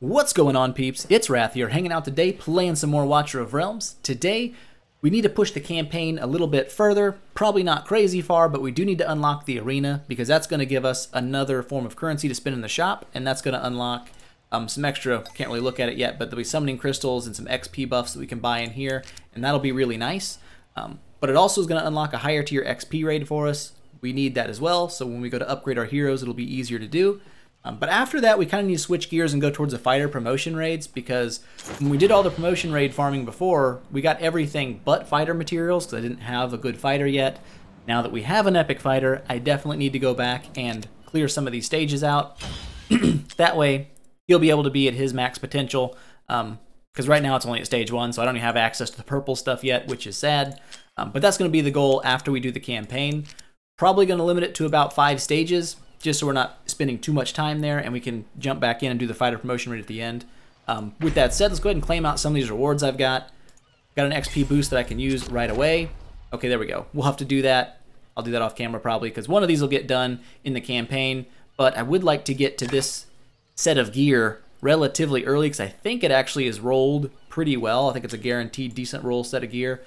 What's going on, peeps? It's Wrath here, hanging out today, playing some more Watcher of Realms. Today, we need to push the campaign a little bit further, probably not crazy far, but we do need to unlock the arena, because that's going to give us another form of currency to spend in the shop, and that's going to unlock some extra, can't really look at it yet, but there'll be summoning crystals and some XP buffs that we can buy in here, and that'll be really nice. But it also is going to unlock a higher tier XP raid for us. We need that as well, so when we go to upgrade our heroes, it'll be easier to do. But after that, we kind of need to switch gears and go towards the fighter promotion raids, because when we did all the promotion raid farming before, we got everything but fighter materials, because I didn't have a good fighter yet. Now that we have an epic fighter, I definitely need to go back and clear some of these stages out. That way, he'll be able to be at his max potential, because right now it's only at stage 1, so I don't even have access to the purple stuff yet, which is sad. But that's going to be the goal after we do the campaign. Probably going to limit it to about 5 stages, just so we're not spending too much time there, and we can jump back in and do the fighter promotion raid at the end. With that said, let's go ahead and claim out some of these rewards I've got. Got an XP boost that I can use right away. Okay, there we go. We'll have to do that. I'll do that off camera probably, because one of these will get done in the campaign, but I would like to get to this set of gear relatively early, because I think it actually is rolled pretty well. I think it's a guaranteed decent roll set of gear.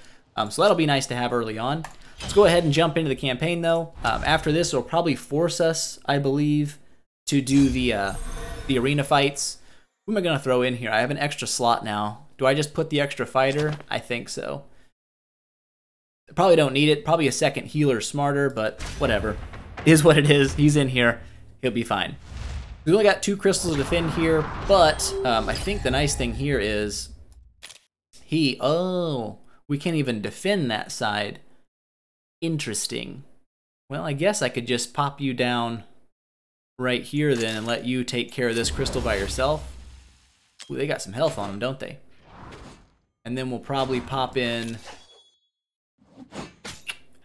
So that'll be nice to have early on. Let's go ahead and jump into the campaign, though. After this, it'll probably force us, I believe, to do the arena fights. Who am I going to throw in here? I have an extra slot now. Do I just put the extra fighter? I think so. Probably don't need it. Probably a second healer smarter, but whatever. It is what it is. He's in here. He'll be fine. We only got 2 crystals to defend here, but I think the nice thing here is we can't even defend that side. Interesting. Well, I guess I could just pop you down right here then and let you take care of this crystal by yourself. Ooh, they got some health on them, don't they? And then we'll probably pop in...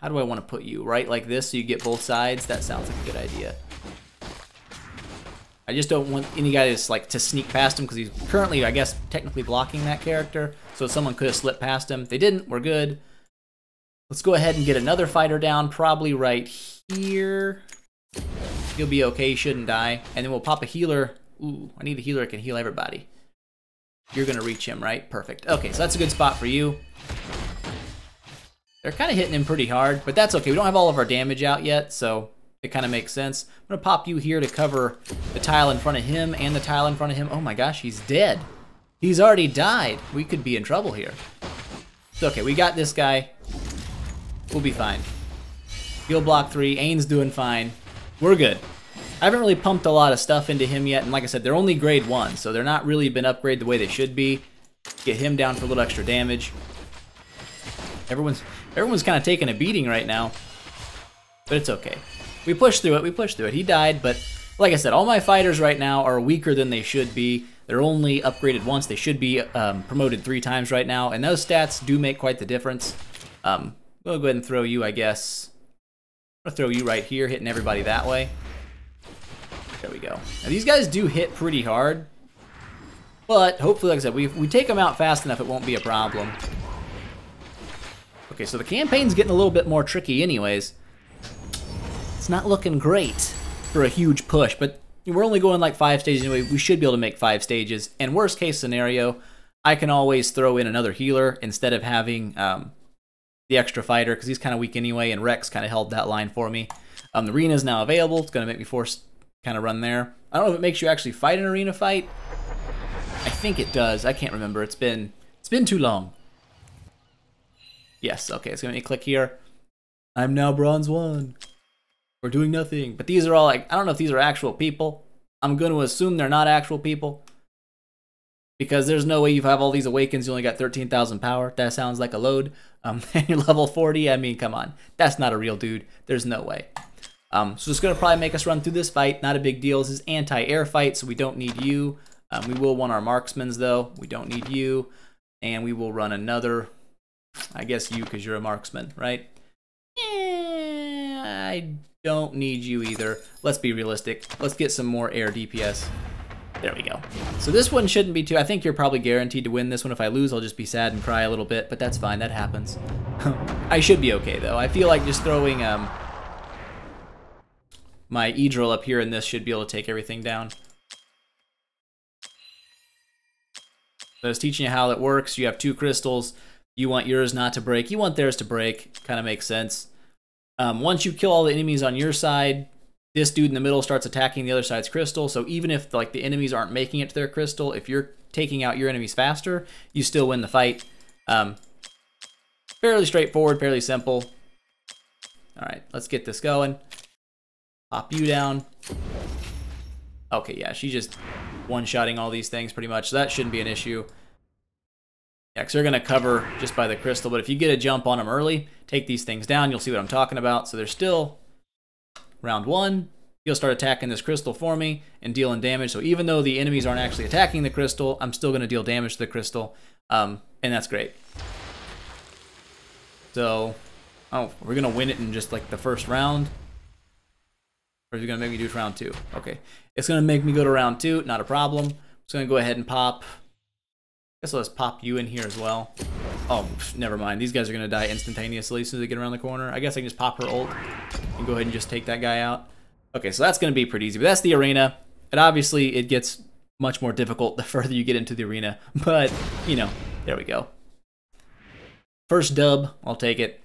How do I want to put you? Right like this so you get both sides? That sounds like a good idea. I just don't want any guy to sneak past him, because he's currently, I guess, technically blocking that character. So someone could have slipped past him. They didn't. We're good. Let's go ahead and get another fighter down, probably right here. He'll be okay, shouldn't die. And then we'll pop a healer. Ooh, I need a healer that can heal everybody. You're going to reach him, right? Perfect. Okay, so that's a good spot for you. They're kind of hitting him pretty hard, but that's okay. We don't have all of our damage out yet, so it kind of makes sense. I'm going to pop you here to cover the tile in front of him and the tile in front of him. Oh my gosh, he's dead. He's already died. We could be in trouble here. It's okay, we got this guy. We'll be fine. He'll block 3. Ain's doing fine. We're good. I haven't really pumped a lot of stuff into him yet, and like I said, they're only grade 1, so they're not really been upgraded the way they should be. Get him down for a little extra damage. Everyone's kind of taking a beating right now, but it's okay. We pushed through it. We pushed through it. He died, but like I said, all my fighters right now are weaker than they should be. They're only upgraded once. They should be promoted 3 times right now, and those stats do make quite the difference. We'll go ahead and throw you, I guess. I'm going to throw you right here, hitting everybody that way. There we go. Now, these guys do hit pretty hard, but hopefully, like I said, we take them out fast enough, it won't be a problem. Okay, so the campaign's getting a little bit more tricky anyways. It's not looking great for a huge push, but we're only going like 5 stages anyway. We should be able to make 5 stages. And worst case scenario, I can always throw in another healer instead of having the extra fighter, because he's kind of weak anyway, and Rex kind of held that line for me. The arena is now available. It's going to make me force kind of run there. I don't know if it makes you actually fight an arena fight. I think it does. I can't remember. It's been too long. Yes, okay, it's going to make me click here. I'm now bronze 1. We're doing nothing. But these are all like, I don't know if these are actual people. I'm going to assume they're not actual people, because there's no way you have all these awakens, you only got 13,000 power. That sounds like a load. And you're level 40, I mean, come on. That's not a real dude. There's no way. So it's going to probably make us run through this fight. Not a big deal. This is anti-air fight, so we don't need you. We will want our marksmans, though. We don't need you. And we will run another, I guess you, because you're a marksman, right? I don't need you either. Let's be realistic. Let's get some more air DPS. There we go. So this one shouldn't be too... I think you're probably guaranteed to win this one. If I lose, I'll just be sad and cry a little bit, but that's fine. That happens. I should be okay, though. I feel like just throwing my E-drill up here in this should be able to take everything down. So I was teaching you how that works. You have 2 crystals. You want yours not to break. You want theirs to break. Kind of makes sense. Once you kill all the enemies on your side, this dude in the middle starts attacking the other side's crystal. So even if like the enemies aren't making it to their crystal, if you're taking out your enemies faster, you still win the fight. Fairly straightforward, fairly simple. All right, let's get this going. Pop you down. Okay, yeah, she's just one-shotting all these things pretty much, so that shouldn't be an issue. Yeah, because they're going to cover just by the crystal, but if you get a jump on them early, take these things down, you'll see what I'm talking about. So there's still round 1. You'll start attacking this crystal for me and dealing damage. So even though the enemies aren't actually attacking the crystal, I'm still going to deal damage to the crystal, and that's great. So, oh, we're going to win it in just like the first round. Or is it going to make me do it round 2? Okay. It's going to make me go to round 2. Not a problem. I'm just going to go ahead and pop. I guess let's pop you in here as well. Oh, never mind. These guys are going to die instantaneously as soon as they get around the corner. I guess I can just pop her ult and go ahead and just take that guy out. Okay, so that's going to be pretty easy. But that's the arena. And obviously, it gets much more difficult the further you get into the arena. But, you know, there we go. First dub. I'll take it.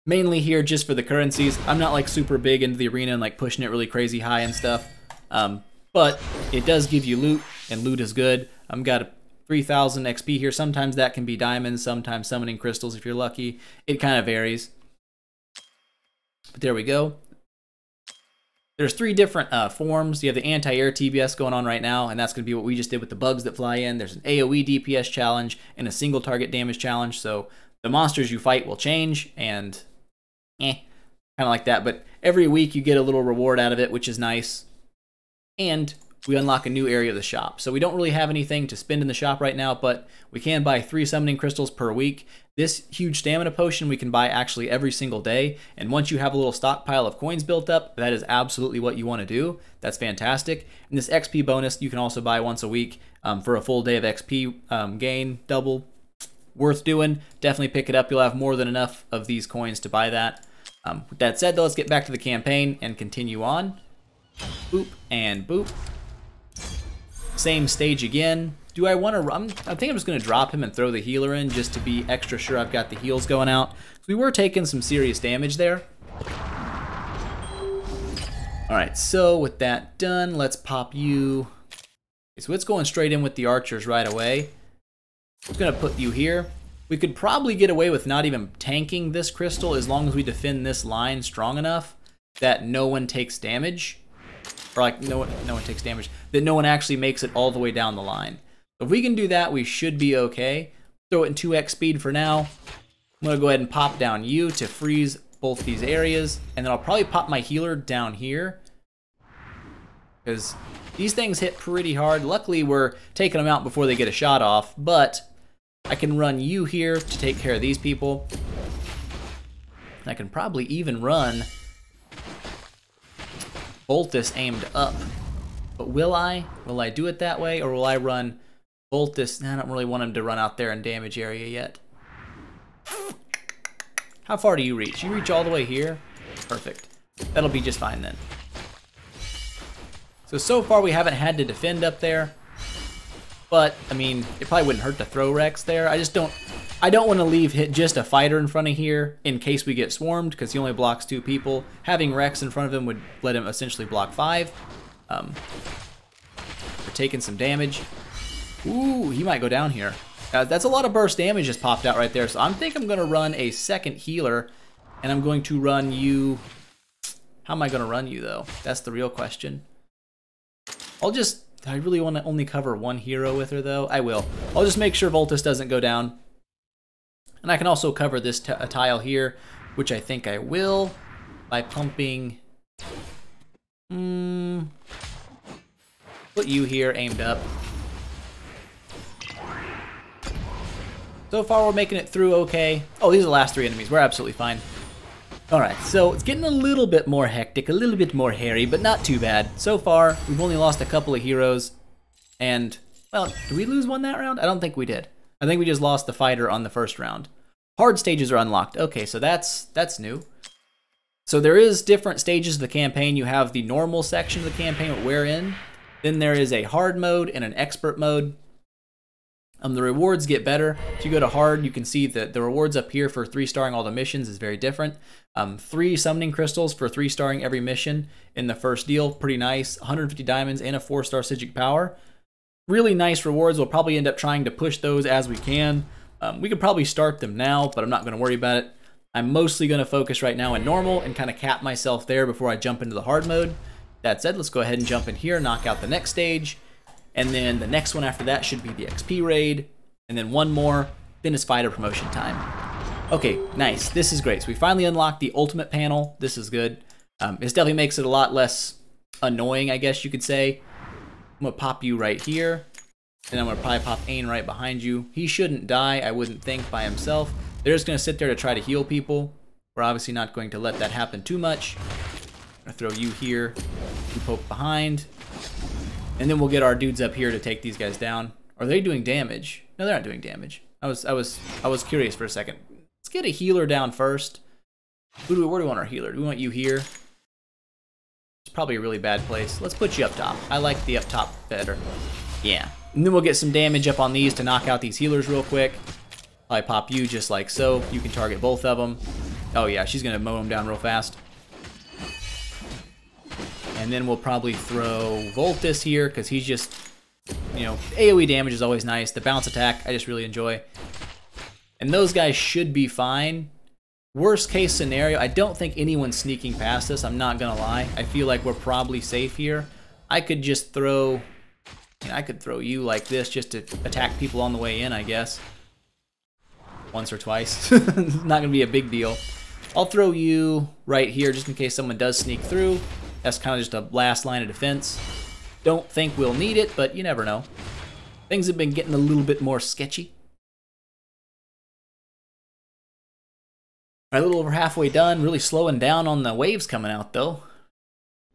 Mainly here just for the currencies. I'm not like super big into the arena and like pushing it really crazy high and stuff. But it does give you loot, and loot is good. I've got a 3,000 XP here. Sometimes that can be diamonds, sometimes summoning crystals if you're lucky. It kind of varies. But there we go. There's 3 different forms. You have the anti-air TBS going on right now, and that's going to be what we just did with the bugs that fly in. There's an AoE DPS challenge and a single target damage challenge. So the monsters you fight will change, and kind of like that. But every week you get a little reward out of it, which is nice. And we unlock a new area of the shop. So we don't really have anything to spend in the shop right now, but we can buy 3 summoning crystals per week. This huge stamina potion we can buy actually every single day. And once you have a little stockpile of coins built up, that is absolutely what you want to do. That's fantastic. And this XP bonus you can also buy once a week for a full day of XP gain, double. Worth doing. Definitely pick it up. You'll have more than enough of these coins to buy that. With that said, though, let's get back to the campaign and continue on. Boop and boop. Same stage again. Do I want to... I think I'm just going to drop him and throw the healer in just to be extra sure I've got the heals going out. So we were taking some serious damage there. Alright, so with that done, let's pop you. Okay, so it's going straight in with the archers right away. I'm just going to put you here. We could probably get away with not even tanking this crystal as long as we defend this line strong enough that no one takes damage. Or like, no one takes damage. That no one actually makes it all the way down the line. So if we can do that, we should be okay. Throw it in 2x speed for now. I'm going to go ahead and pop down you to freeze both these areas. And then I'll probably pop my healer down here. Because these things hit pretty hard. Luckily, we're taking them out before they get a shot off. But I can run you here to take care of these people. I can probably even run Boltus aimed up. But will I? Will I do it that way? Or will I run Boltus? I don't really want him to run out there in damage area yet. How far do you reach? You reach all the way here? Perfect. That'll be just fine then. So far we haven't had to defend up there. But, I mean, it probably wouldn't hurt to throw Rex there. I don't want to leave just a fighter in front of here in case we get swarmed, because he only blocks 2 people. Having Rex in front of him would let him essentially block 5. We're taking some damage. Ooh, he might go down here. That's a lot of burst damage just popped out right there. So I think I'm going to run a second healer, and I'm going to run you... How am I going to run you, though? That's the real question. I really want to only cover 1 hero with her, though. I will. I'll just make sure Voltus doesn't go down. And I can also cover this tile here, which I think I will, by pumping... Put you here, aimed up. So far, we're making it through okay. Oh, these are the last 3 enemies. We're absolutely fine. Alright, so it's getting a little bit more hectic, a little bit more hairy, but not too bad. So far, we've only lost a couple of heroes. And, well, did we lose one that round? I don't think we did. I think we just lost the fighter on the first round. Hard stages are unlocked. Okay, so that's new. So there is different stages of the campaign. You have the normal section of the campaign that we're in. Then there is a hard mode and an expert mode. The rewards get better. If you go to hard, you can see that the rewards up here for 3-starring all the missions is very different. 3 summoning crystals for 3-starring every mission in the first deal, pretty nice. 150 diamonds and a 4-star Psijic power. Really nice rewards. We'll probably end up trying to push those as we can. We could probably start them now, but I'm not going to worry about it. I'm mostly going to focus right now in normal and kind of cap myself there before I jump into the hard mode. That said, let's go ahead and jump in here, knock out the next stage. And then the next one after that should be the XP raid. And then one more, then it's fighter promotion time. Okay, nice. This is great. So we finally unlocked the ultimate panel. This is good. This definitely makes it a lot less annoying, I guess you could say. I'm going to pop you right here. And I'm going to probably pop Ain right behind you. He shouldn't die, I wouldn't think, by himself. They're just going to sit there to try to heal people. We're obviously not going to let that happen too much. I'm going to throw you here. You poke behind. And then we'll get our dudes up here to take these guys down. Are they doing damage? No, they're not doing damage. I was curious for a second. Let's get a healer down first. Where do we want our healer? Do we want you here? It's probably a really bad place. Let's put you up top. I like the up top better. Yeah. And then we'll get some damage up on these to knock out these healers real quick. I pop you just like so. You can target both of them. Oh yeah, she's gonna mow them down real fast. And then we'll probably throw Voltus here, because he's just, you know, AoE damage is always nice. The bounce attack, I just really enjoy. And those guys should be fine. Worst case scenario, I don't think anyone's sneaking past us, I'm not gonna lie. I feel like we're probably safe here. I could just throw, I could throw you like this just to attack people on the way in, I guess. Once or twice. It's not gonna be a big deal. I'll throw you right here just in case someone does sneak through. That's kind of just a last line of defense. Don't think we'll need it, but you never know. Things have been getting a little bit more sketchy. All right, a little over halfway done. Really slowing down on the waves coming out, though.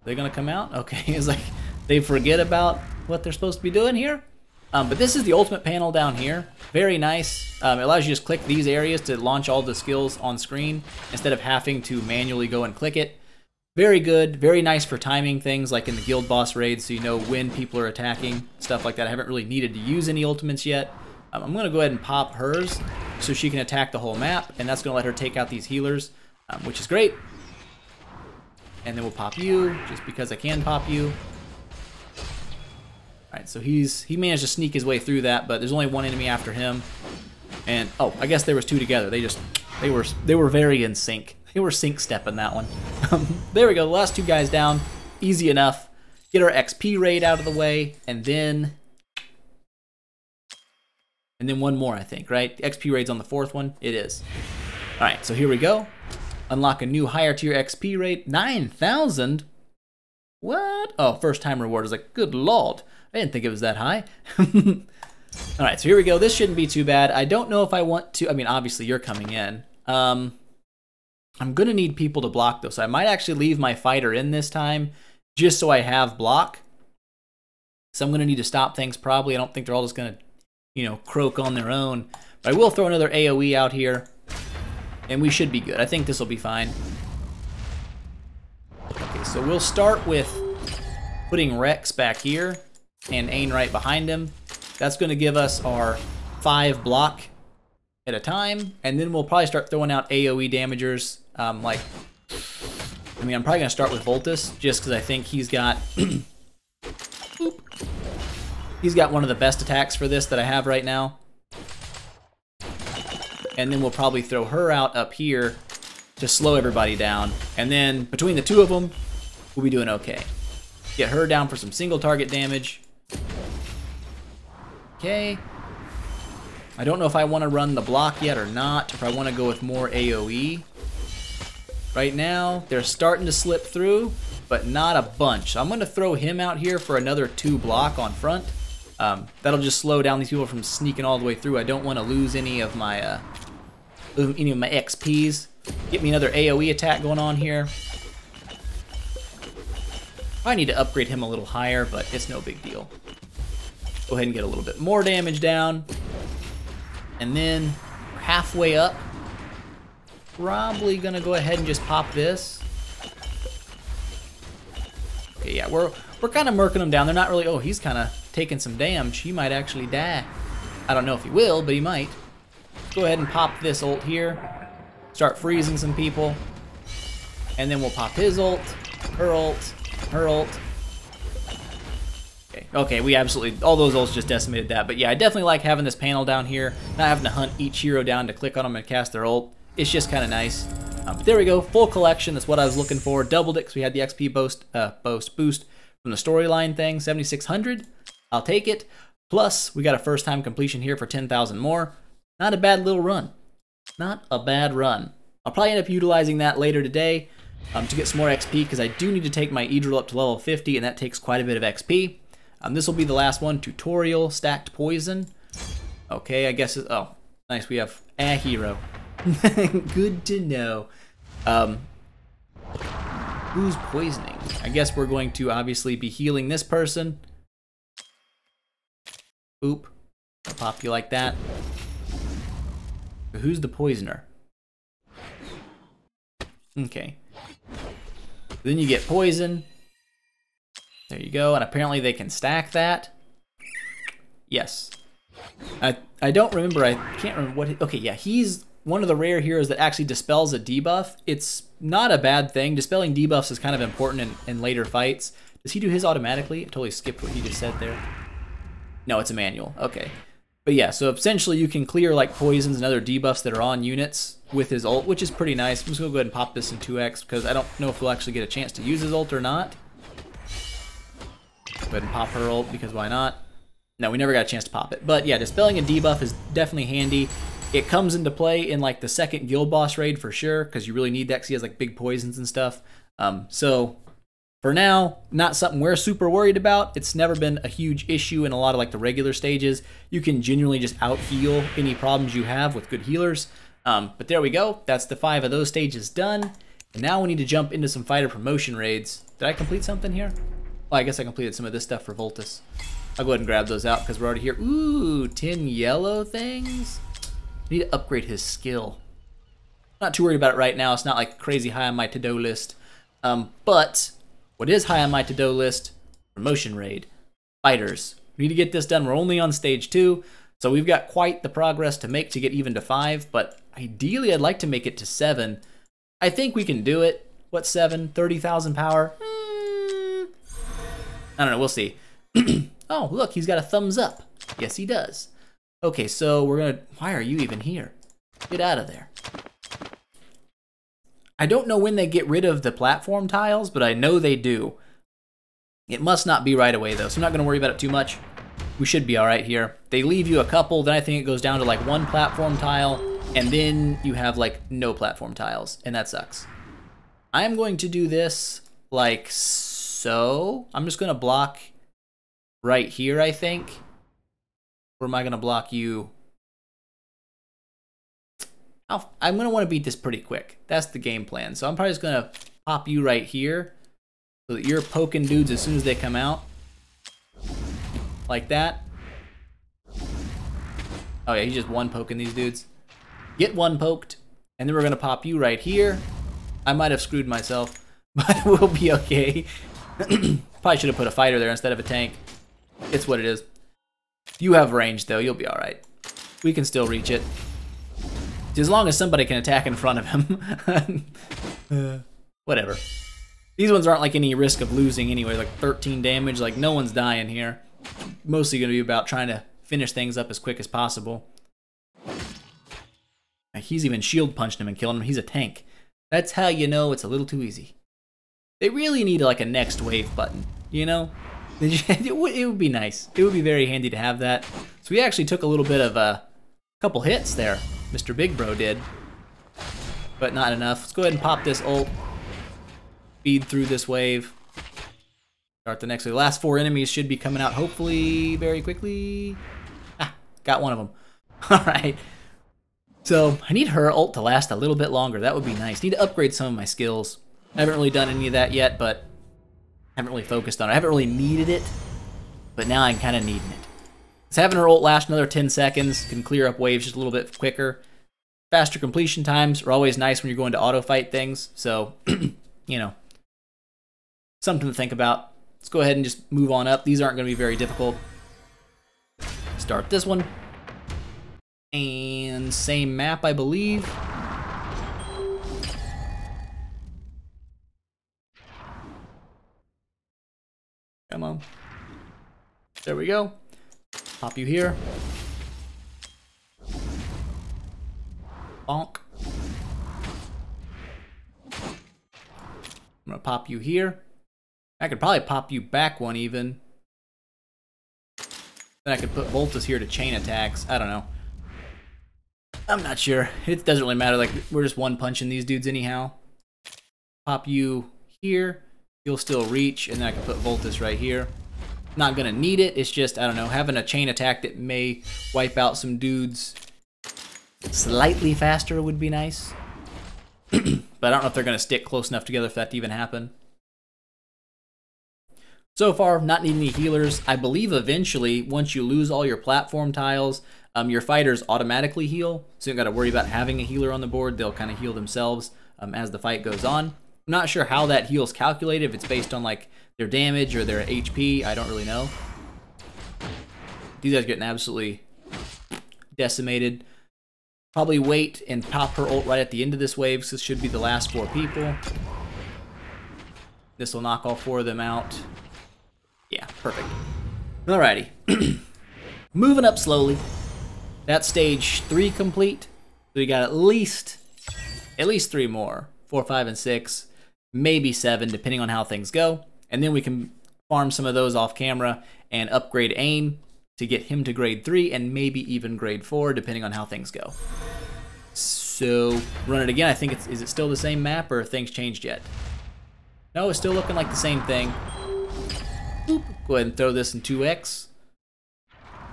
They're gonna come out? Okay, it's like they forget about what they're supposed to be doing here. But this is the ultimate panel down here. Very nice. It allows you to just click these areas to launch all the skills on screen instead of having to manually go and click it. Very good, very nice for timing things like in the guild boss raids, so you know when people are attacking, stuff like that. I haven't really needed to use any ultimates yet. I'm going to go ahead and pop hers so she can attack the whole map, and that's going to let her take out these healers, which is great. And then we'll pop you, just because I can pop you. Alright, so he managed to sneak his way through that, but there's only one enemy after him. And, oh, I guess there was 2 together. They were very in sync. They were sync stepping that one. There we go, the last 2 guys down. Easy enough. Get our XP raid out of the way, and then one more, I think, right? The XP raid's on the 4th one. It is. All right, so here we go. Unlock a new higher tier XP raid. 9,000? What? Oh, first time reward. I was like, good lord. I didn't think it was that high. All right, so here we go. This shouldn't be too bad. I don't know if I want to. I mean, obviously you're coming in. I'm gonna need people to block though, so I might actually leave my fighter in this time just so I have block. So I'm gonna need to stop things probably. I don't think they're all just gonna, you know, croak on their own. But I will throw another AoE out here, and we should be good. I think this will be fine. Okay, so we'll start with putting Rex back here and Ain right behind him. That's gonna give us our 5 block at a time, and then we'll probably start throwing out AoE damagers. I'm probably gonna start with Voltus just because I think he's got he's got one of the best attacks for this that I have right now. And then we'll probably throw her out up here to slow everybody down, and then between the 2 of them, we'll be doing okay. Get her down for some single target damage. Okay. I don't know if I want to run the block yet or not, if I want to go with more AoE. Right now, they're starting to slip through, but not a bunch. So I'm going to throw him out here for another 2 block on front. That'll just slow down these people from sneaking all the way through. I don't want to lose any of my XPs. Get me another AoE attack going on here. I need to upgrade him a little higher, but it's no big deal. Go ahead and get a little bit more damage down. And then we're halfway up. Probably gonna go ahead and just pop this. Okay, yeah, we're kind of murking them down. They're not really, oh, he's kind of taking some damage. He might actually die. I don't know if he will, but he might. Go ahead and pop this ult here. Start freezing some people. And then we'll pop his ult, her ult, her ult. Okay, we absolutely, all those ults just decimated that. But yeah, I definitely like having this panel down here, not having to hunt each hero down to click on them and cast their ult. It's just kind of nice. But there we go, full collection. That's what I was looking for. Doubled it because we had the XP boost from the storyline thing, 7,600. I'll take it. Plus, we got a first time completion here for 10,000 more. Not a bad little run. Not a bad run. I'll probably end up utilizing that later today to get some more XP because I do need to take my Idril up to level 50 and that takes quite a bit of XP. This will be the last one, tutorial, stacked poison. Okay, I guess, oh, nice, we have a hero. Good to know. Who's poisoning? I guess we're going to obviously be healing this person. Oop, I'll pop you like that. Who's the poisoner? Okay. Then you get poison. There you go, and apparently they can stack that. Yes. I don't remember, I can't remember what, okay, yeah, he's one of the rare heroes that actually dispels a debuff. It's not a bad thing. Dispelling debuffs is kind of important in later fights. Does he do his automatically? I totally skipped what he just said there. No, it's a manual, okay. But yeah, so essentially you can clear like poisons and other debuffs that are on units with his ult, which is pretty nice. I'm just gonna go ahead and pop this in 2x because I don't know if we'll actually get a chance to use his ult or not. Go ahead and pop her ult because why not? No, we never got a chance to pop it. But yeah, dispelling a debuff is definitely handy. It comes into play in like the second guild boss raid for sure because you really need that because he has like big poisons and stuff. So for now, not something we're super worried about. It's never been a huge issue in a lot of like the regular stages. You can genuinely just out heal any problems you have with good healers. But there we go. That's the 5 of those stages done. And now we need to jump into some fighter promotion raids. Did I complete something here? Well, I guess I completed some of this stuff for Voltus. I'll go ahead and grab those out because we're already here. Ooh, 10 yellow things. I need to upgrade his skill. Not too worried about it right now. It's not like crazy high on my to-do list. But what is high on my to-do list? Promotion raid. Fighters. We need to get this done. We're only on stage 2. So we've got quite the progress to make to get even to 5. But ideally, I'd like to make it to 7. I think we can do it. What, 7? 30,000 power? I don't know, we'll see. Oh, look, he's got a thumbs up. Yes, he does. Okay, so we're gonna, why are you even here? Get out of there. I don't know when they get rid of the platform tiles, but I know they do. It must not be right away though, so I'm not gonna worry about it too much. We should be all right here. They leave you a couple, then I think it goes down to like 1 platform tile, and then you have like no platform tiles, and that sucks. I'm going to do this like so. I'm just gonna block right here, I think. Or am I gonna block you? I'm gonna wanna beat this pretty quick. That's the game plan. So I'm probably just gonna pop you right here so that you're poking dudes as soon as they come out. Like that. Oh yeah, he's just one poking these dudes. Get one poked, and then we're gonna pop you right here. I might have screwed myself, but we'll be okay. Probably should have put a fighter there instead of a tank. It's what it is. You have range though, you'll be alright. We can still reach it. As long as somebody can attack in front of him. Whatever. These ones aren't like any risk of losing anyway, like 13 damage, like no one's dying here. Mostly gonna be about trying to finish things up as quick as possible. He's even shield punched him and killing him, he's a tank. That's how you know it's a little too easy. They really need like a next wave button, you know? It would be nice. It would be very handy to have that. So we actually took a little bit of a couple hits there. Mr. Big Bro did. But not enough. Let's go ahead and pop this ult. Feed through this wave. Start the next wave. The last 4 enemies should be coming out hopefully very quickly. Ah, got one of them. Alright. So I need her ult to last a little bit longer. That would be nice. Need to upgrade some of my skills. I haven't really done any of that yet, but I haven't really focused on it. I haven't really needed it, but now I'm kind of needing it. So having her ult last another 10 seconds can clear up waves just a little bit quicker. Faster completion times are always nice when you're going to auto fight things, so, you know, something to think about. Let's go ahead and just move on up. These aren't going to be very difficult. Start this one. And same map, I believe. Come on. There we go. Pop you here. Bonk. I'm gonna pop you here. I could probably pop you back one even. Then I could put Voltus here to chain attacks. I don't know. I'm not sure. It doesn't really matter. Like, we're just one punching these dudes anyhow. Pop you here. You'll still reach, and then I can put Voltus right here. Not gonna need it. It's just, I don't know, having a chain attack that may wipe out some dudes slightly faster would be nice. But I don't know if they're gonna stick close enough together for that to even happen. So far, not needing any healers. I believe eventually, once you lose all your platform tiles, your fighters automatically heal. So you don't gotta worry about having a healer on the board. They'll kind of heal themselves as the fight goes on. I'm not sure how that heal's calculated, if it's based on like their damage or their HP. I don't really know. These guys are getting absolutely decimated. Probably wait and pop her ult right at the end of this wave, because this should be the last 4 people. This will knock all 4 of them out. Yeah, perfect. Alrighty. Moving up slowly. That's stage 3 complete. So we got at least 3 more. 4, 5, and 6. Maybe 7, depending on how things go. And then we can farm some of those off camera and upgrade AIM to get him to grade 3 and maybe even grade 4, depending on how things go. So, run it again. I think is it still the same map, or have things changed yet? No, it's still looking like the same thing. Boop. Go ahead and throw this in 2x.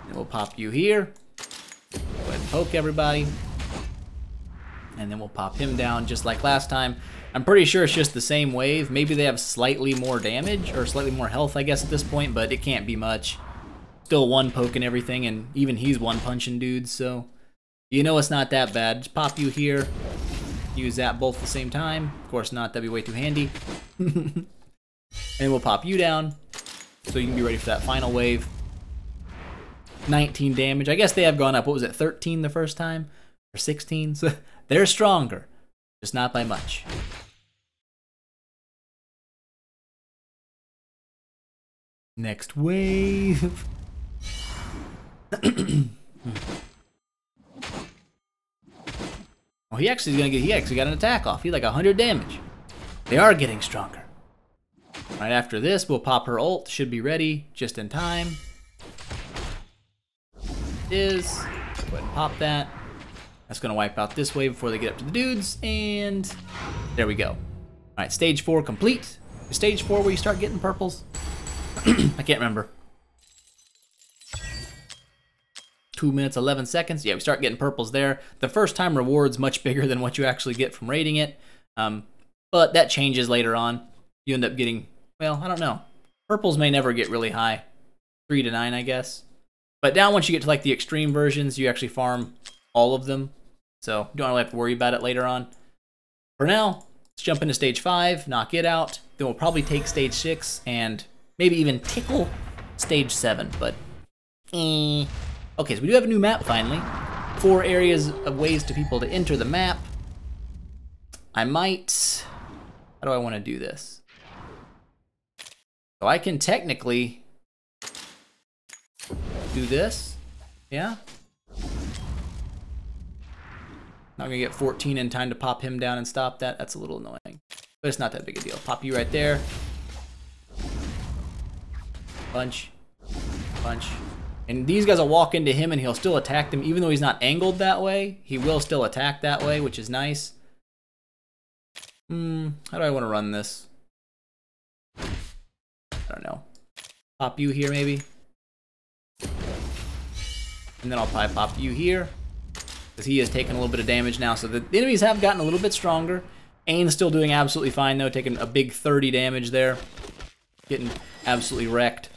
And we'll pop you here. Go ahead and poke everybody. And then we'll pop him down just like last time. I'm pretty sure it's just the same wave. Maybe they have slightly more damage, or slightly more health, I guess, at this point, but it can't be much. Still one poking everything, and even he's one punching dudes, so you know it's not that bad. Just pop you here. Use that both at the same time. Of course not, that'd be way too handy. And we'll pop you down, so you can be ready for that final wave. 19 damage. I guess they have gone up. What was it, 13 the first time? Or 16? So they're stronger, just not by much. Next wave. Oh, he actually got an attack off. He had like 100 damage. They are getting stronger. Right after this, we'll pop her ult. Should be ready just in time. It is. Go ahead and pop that. That's gonna wipe out this wave before they get up to the dudes, and there we go. All right, stage 4 complete. Is stage 4 where you start getting purples? I can't remember. 2 minutes, 11 seconds. Yeah, we start getting purples there. The first time reward's much bigger than what you actually get from raiding it. But that changes later on. You end up getting, well, I don't know. Purples may never get really high. 3 to 9, I guess. But down once you get to like the extreme versions, you actually farm all of them. So you don't really have to worry about it later on. For now, let's jump into stage 5, knock it out. Then we'll probably take stage 6 and maybe even tickle stage 7, but okay, so we do have a new map finally. 4 areas of ways to people to enter the map. I might, how do I want to do this? So I can technically do this, yeah? Not gonna get 14 in time to pop him down and stop that. That's a little annoying, but it's not that big a deal. Pop you right there. Punch, punch. And these guys will walk into him and he'll still attack them. Even though he's not angled that way, he will still attack that way, which is nice. How do I want to run this? I don't know. Pop you here, maybe? And then I'll probably pop you here, because he has taken a little bit of damage now. So the enemies have gotten a little bit stronger. Ain's still doing absolutely fine, though, taking a big 30 damage there. Getting absolutely wrecked.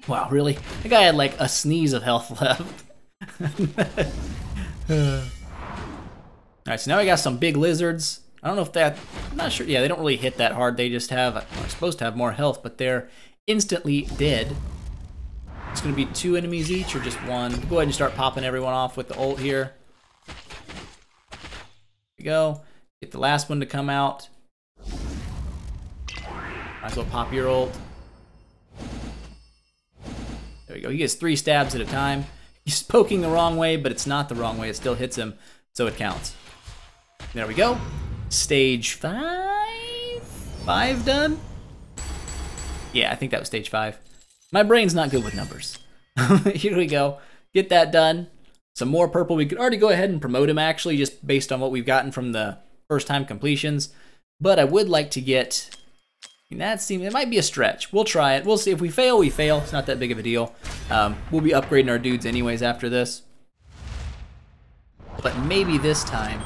Wow, really? The guy had like a sneeze of health left. Alright, so now we got some big lizards. I don't know if that, I'm not sure. Yeah, they don't really hit that hard. They just have, they're supposed to have more health, but they're instantly dead. It's going to be 2 enemies each or just 1? Go ahead and start popping everyone off with the ult here. There we go. Get the last one to come out. Might as well pop your ult. There we go. He gets 3 stabs at a time. He's poking the wrong way, but it's not the wrong way. It still hits him, so it counts. There we go. Stage 5? 5 done? Yeah, I think that was stage 5. My brain's not good with numbers. Here we go. Get that done. Some more purple. We could already go ahead and promote him, actually, just based on what we've gotten from the first time completions. But I would like to get... That seems, it might be a stretch. We'll try it. We'll see. If we fail, we fail. It's not that big of a deal. We'll be upgrading our dudes anyways after this. But maybe this time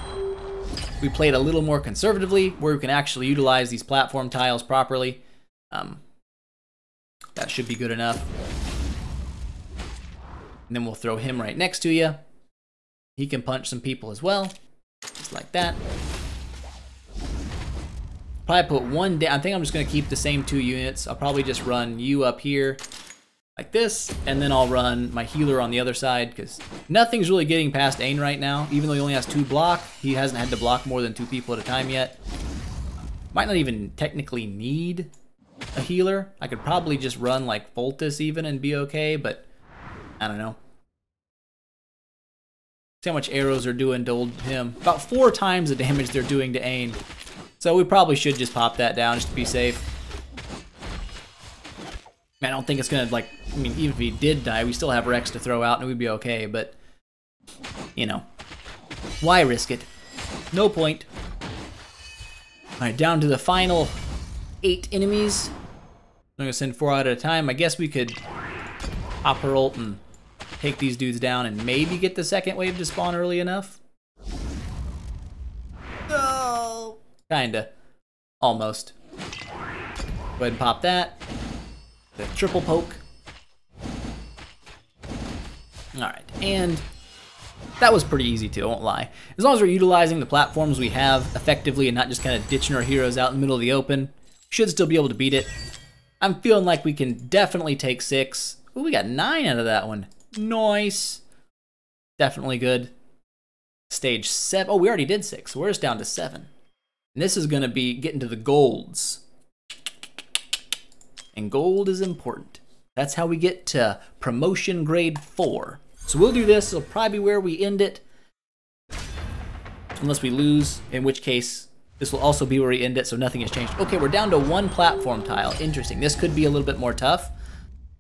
we played a little more conservatively, where we can actually utilize these platform tiles properly. That should be good enough. And then we'll throw him right next to you. He can punch some people as well, just like that. Probably put 1 down. I think I'm just going to keep the same 2 units. I'll probably just run you up here like this, and then I'll run my healer on the other side, because nothing's really getting past Ain right now. Even though he only has 2 block, he hasn't had to block more than 2 people at a time yet. Might not even technically need a healer. I could probably just run like Voltus even and be okay, but I don't know. See how much arrows are doing to old him. About 4 times the damage they're doing to Ain. So we probably should just pop that down just to be safe. I don't think it's gonna, like, I mean, even if he did die, we still have Rex to throw out and we'd be okay, but, you know, why risk it? No point. Alright, down to the final 8 enemies. I'm gonna send 4 out at a time. I guess we could pop her ult and take these dudes down and maybe get the second wave to spawn early enough. No! Kinda. Almost. Go ahead and pop that. The triple poke. Alright, and that was pretty easy too, I won't lie. As long as we're utilizing the platforms we have effectively and not just kind of ditching our heroes out in the middle of the open, we should still be able to beat it. I'm feeling like we can definitely take 6. Ooh, we got 9 out of that one. Nice. Definitely good. Stage 7. Oh, we already did 6, so we're just down to 7. And this is going to be getting to the golds. And gold is important. That's how we get to promotion grade 4. So we'll do this. It'll probably be where we end it. Unless we lose, in which case this will also be where we end it, so nothing has changed. Okay, we're down to 1 platform tile. Interesting. This could be a little bit more tough.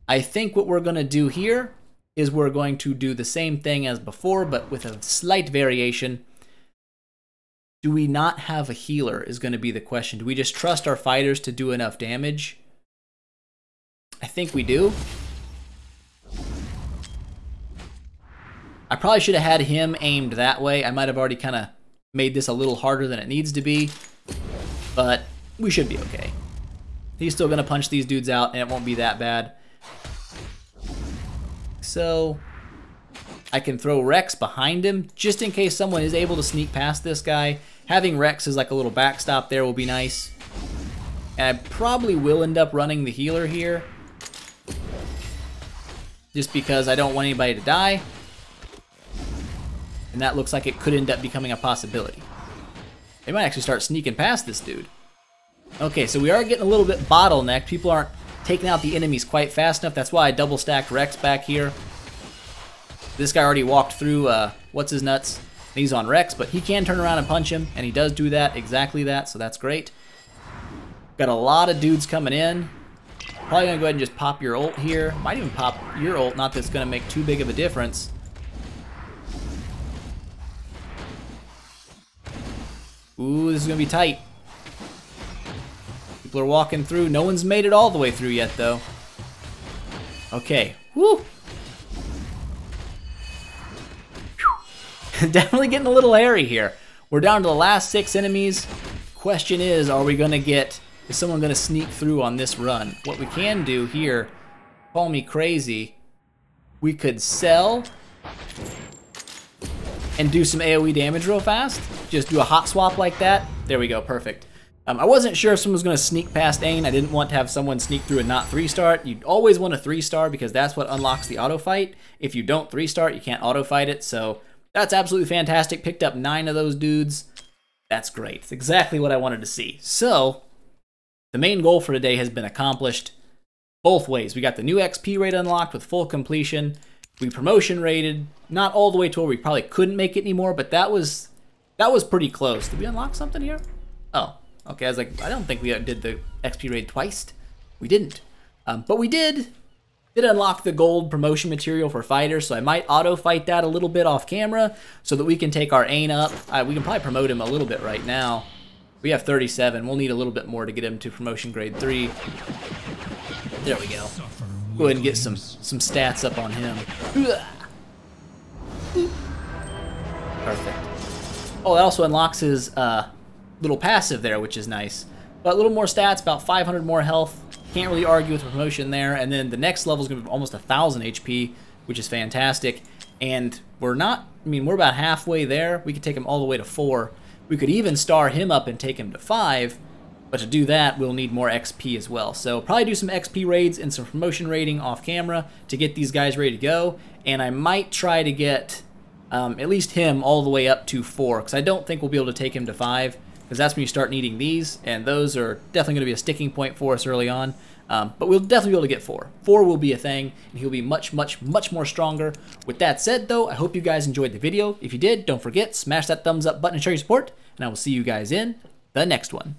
I think what we're going to do here is we're going to do the same thing as before, but with a slight variation. Do we not have a healer is going to be the question. Do we just trust our fighters to do enough damage? I think we do. I probably should have had him aimed that way. I might have already kind of made this a little harder than it needs to be, but we should be okay. He's still going to punch these dudes out, and it won't be that bad. So I can throw Rex behind him, just in case someone is able to sneak past this guy. Having Rex as like a little backstop there will be nice. And I probably will end up running the healer here, just because I don't want anybody to die. And that looks like it could end up becoming a possibility. They might actually start sneaking past this dude. Okay, so we are getting a little bit bottlenecked. People aren't taking out the enemies quite fast enough. That's why I double stacked Rex back here. This guy already walked through what's his nuts. He's on Rex, but he can turn around and punch him, and he does do that, exactly that, so that's great. Got a lot of dudes coming in. Probably gonna go ahead and just pop your ult here. Might even pop your ult, not that it's gonna make too big of a difference. Ooh, this is gonna be tight. People are walking through. No one's made it all the way through yet, though. Okay, woo! Definitely getting a little hairy here. We're down to the last 6 enemies. Question is, are we gonna get, is someone gonna sneak through on this run? What we can do here, call me crazy, we could sell and do some AoE damage real fast. Just do a hot swap like that. There we go, perfect. I wasn't sure if someone was going to sneak past Ain. I didn't want to have someone sneak through and not 3-star. You'd always want a 3-star because that's what unlocks the auto fight. If you don't 3-star, you can't auto fight it. So that's absolutely fantastic. Picked up 9 of those dudes. That's great. It's exactly what I wanted to see. So the main goal for today has been accomplished both ways. We got the new XP rate unlocked with full completion. We promotion rated, not all the way to where we probably couldn't make it anymore, but that was pretty close. Did we unlock something here? Oh. Okay, I was like, I don't think we did the XP raid twice. We didn't. But we did unlock the gold promotion material for fighters, so I might auto-fight that a little bit off camera so that we can take our Ain up. We can probably promote him a little bit right now. We have 37. We'll need a little bit more to get him to promotion grade 3. There we go. Go ahead and get some stats up on him. Perfect. Oh, it also unlocks his little passive there, which is nice. But a little more stats, about 500 more health. Can't really argue with the promotion there. And then the next level is going to be almost 1,000 HP, which is fantastic. And we're about halfway there. We could take him all the way to 4. We could even star him up and take him to 5. But to do that, we'll need more XP as well. So probably do some XP raids and some promotion rating off camera to get these guys ready to go. And I might try to get at least him all the way up to 4, because I don't think we'll be able to take him to 5. Because that's when you start needing these, and those are definitely going to be a sticking point for us early on. But we'll definitely be able to get 4. 4 will be a thing, and he'll be much, much, much more stronger. With that said, though, I hope you guys enjoyed the video. If you did, don't forget, smash that thumbs up button and show your support, and I will see you guys in the next one.